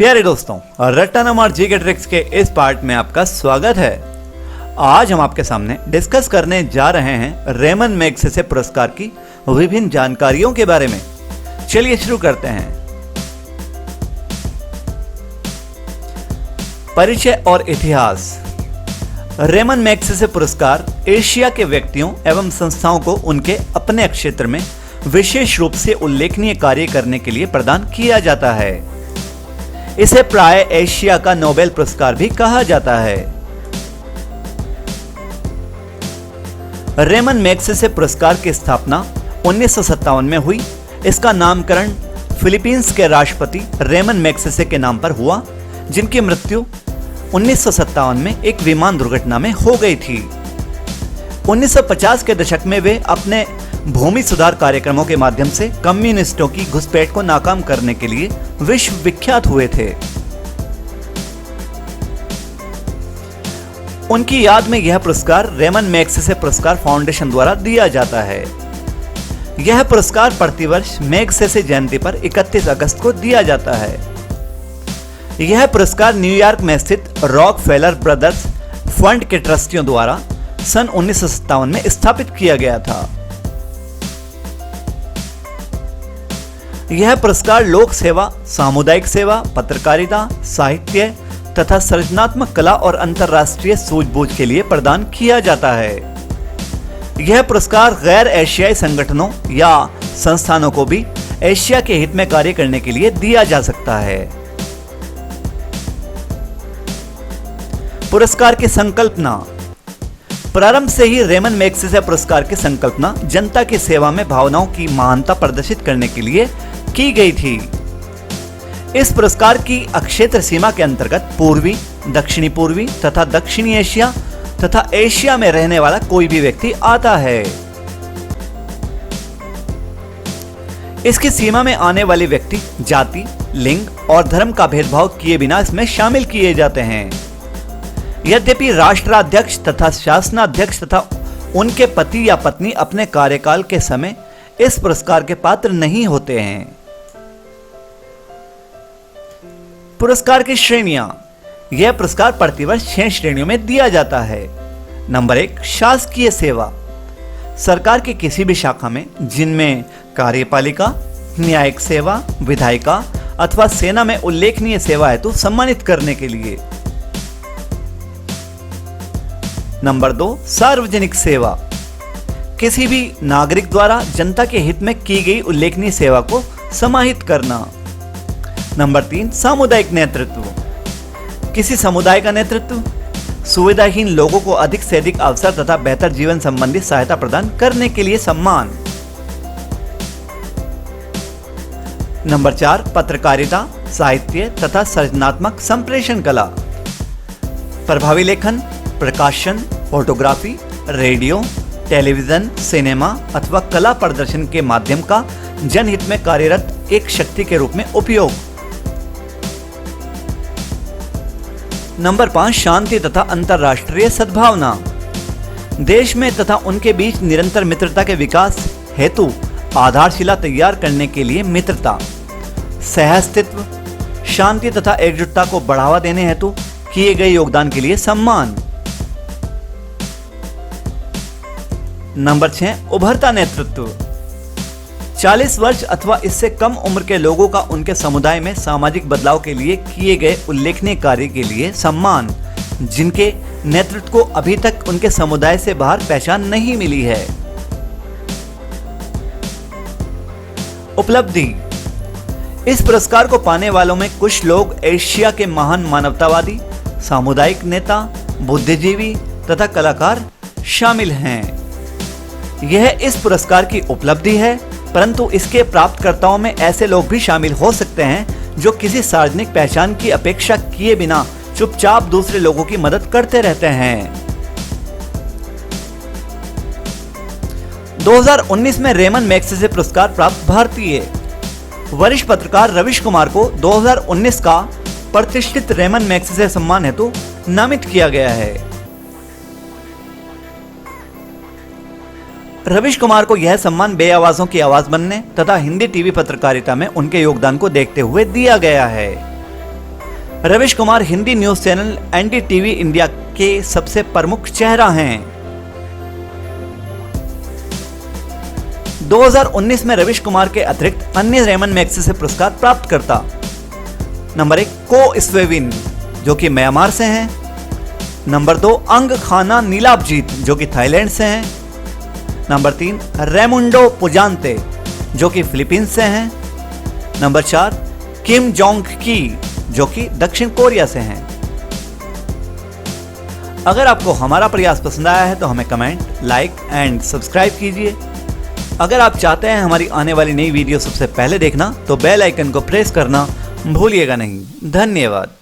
प्यारे दोस्तों, रट्टा नंबर जीके ट्रिक्स के इस पार्ट में आपका स्वागत है। आज हम आपके सामने डिस्कस करने जा रहे हैं रेमन मैग्सेसे पुरस्कार की विभिन्न जानकारियों के बारे में। चलिए शुरू करते हैं। परिचय और इतिहास। रेमन मैग्सेसे पुरस्कार एशिया के व्यक्तियों एवं संस्थाओं को उनके अपने क्षेत्र में विशेष रूप से उल्लेखनीय कार्य करने के लिए प्रदान किया जाता है। इसे प्राय एशिया का नोबेल पुरस्कार भी कहा जाता है। रेमन मैग्सेसे पुरस्कार की स्थापना 1957 में हुई। इसका नामकरण फिलीपींस के राष्ट्रपति रेमन मैग्सेसे के नाम पर हुआ, जिनकी मृत्यु 1957 में एक विमान दुर्घटना में हो गई थी। 1950 के दशक में वे अपने भूमि सुधार कार्यक्रमों के माध्यम से कम्युनिस्टों की घुसपैठ को नाकाम करने के लिए विश्व विख्यात हुए थे। उनकी याद में यह पुरस्कार रेमन मैग्सेसे पुरस्कार फाउंडेशन द्वारा दिया जाता है। यह पुरस्कार प्रतिवर्ष मैग्सेसे जयंती पर 31 अगस्त को दिया जाता है। यह पुरस्कार न्यूयॉर्क में स्थित रॉकफेलर ब्रदर्स फंड के ट्रस्टियों द्वारा सन 1957 में स्थापित किया गया था। यह पुरस्कार लोक सेवा, सामुदायिक सेवा, पत्रकारिता, साहित्य तथा सृजनात्मक कला और अंतर्राष्ट्रीय सूझबूझ के लिए प्रदान किया जाता है। यह पुरस्कार गैर एशियाई संगठनों या संस्थानों को भी एशिया के हित में कार्य करने के लिए दिया जा सकता है। पुरस्कार की संकल्पना। प्रारंभ से ही रेमन मैग्सेसे पुरस्कार की संकल्पना जनता की सेवा में भावनाओं की महानता प्रदर्शित करने के लिए की गई थी। इस पुरस्कार की अक्षेत्र सीमा के अंतर्गत पूर्वी, दक्षिणी पूर्वी तथा दक्षिणी एशिया तथा एशिया में रहने वाला कोई भी व्यक्ति आता है। इसकी सीमा में आने वाले व्यक्ति जाति, लिंग और धर्म का भेदभाव किए बिना इसमें शामिल किए जाते हैं। यद्यपि राष्ट्राध्यक्ष तथा शासनाध्यक्ष तथा उनके पति या पत्नी अपने कार्यकाल के समय इस पुरस्कार के पात्र नहीं होते हैं। पुरस्कार की श्रेणियां। यह पुरस्कार प्रतिवर्ष 6 श्रेणियों में दिया जाता है। नंबर 1, शासकीय सेवा। सरकार की किसी भी शाखा में जिनमें कार्यपालिका, न्यायिक सेवा, विधायिका अथवा सेना में उल्लेखनीय सेवा हेतु सम्मानित करने के लिए। नंबर 2, सार्वजनिक सेवा। किसी भी नागरिक द्वारा जनता के हित में की गई उल्लेखनीय सेवा को समाहित करना। नंबर 3, सामुदायिक नेतृत्व। किसी समुदाय का नेतृत्व, सुविधाहीन लोगों को अधिक से अधिक अवसर तथा बेहतर जीवन संबंधी सहायता प्रदान करने के लिए सम्मान। नंबर 4, पत्रकारिता, साहित्य तथा सृजनात्मक संप्रेषण कला। प्रभावी लेखन, प्रकाशन, फोटोग्राफी, रेडियो, टेलीविजन, सिनेमा अथवा कला प्रदर्शन के माध्यम का जनहित में कार्यरत एक शक्ति के रूप में उपयोग। नंबर 5, शांति तथा अंतर्राष्ट्रीय सद्भावना। देश में तथा उनके बीच निरंतर मित्रता के विकास हेतु आधारशिला तैयार करने के लिए मित्रता, सहअस्तित्व, शांति तथा एकजुटता को बढ़ावा देने हेतु किए गए योगदान के लिए सम्मान। नंबर 6, उभरता नेतृत्व। 40 वर्ष अथवा इससे कम उम्र के लोगों का उनके समुदाय में सामाजिक बदलाव के लिए किए गए उल्लेखनीय कार्य के लिए सम्मान, जिनके नेतृत्व को अभी तक उनके समुदाय से बाहर पहचान नहीं मिली है। उपलब्धि। इस पुरस्कार को पाने वालों में कुछ लोग एशिया के महान मानवतावादी, सामुदायिक नेता, बुद्धिजीवी तथा कलाकार शामिल हैं। यह इस पुरस्कार की उपलब्धि है, परंतु इसके प्राप्तकर्ताओं में ऐसे लोग भी शामिल हो सकते हैं जो किसी सार्वजनिक पहचान की अपेक्षा किए बिना चुपचाप दूसरे लोगों की मदद करते रहते हैं। 2019 में रेमन मैग्सेसे पुरस्कार प्राप्त भारतीय वरिष्ठ पत्रकार रविश कुमार को 2019 का प्रतिष्ठित रेमन मैग्सेसे सम्मान हेतु नामित किया गया है। रविश कुमार को यह सम्मान बेआवाजों की आवाज बनने तथा हिंदी टीवी पत्रकारिता में उनके योगदान को देखते हुए दिया गया है। Ravish Kumar Hindi news channel NDTV India के सबसे प्रमुख चेहरा हैं। 2019 में रवीश कुमार के अतिरिक्त अन्य रेमन मैग्सेसे पुरस्कार प्राप्त करता। नंबर 1 को स्वेविन जो कि म्यांमार से हैं। नंबर 2 अंग खाना नीलापजीत जो कि थाईलैंड से हैं। नंबर 3 रेमुंडो पुजांते जो कि फिलीपींस से हैं। नंबर 4 किम जोंग की जो कि दक्षिण कोरिया से हैं। अगर आपको हमारा प्रयास पसंद आया है तो हमें कमेंट, लाइक एंड सब्सक्राइब कीजिए। अगर आप चाहते हैं हमारी आने वाली नई वीडियो सबसे पहले देखना तो बेल आइकन को प्रेस करना भूलिएगा नहीं। धन्यवाद।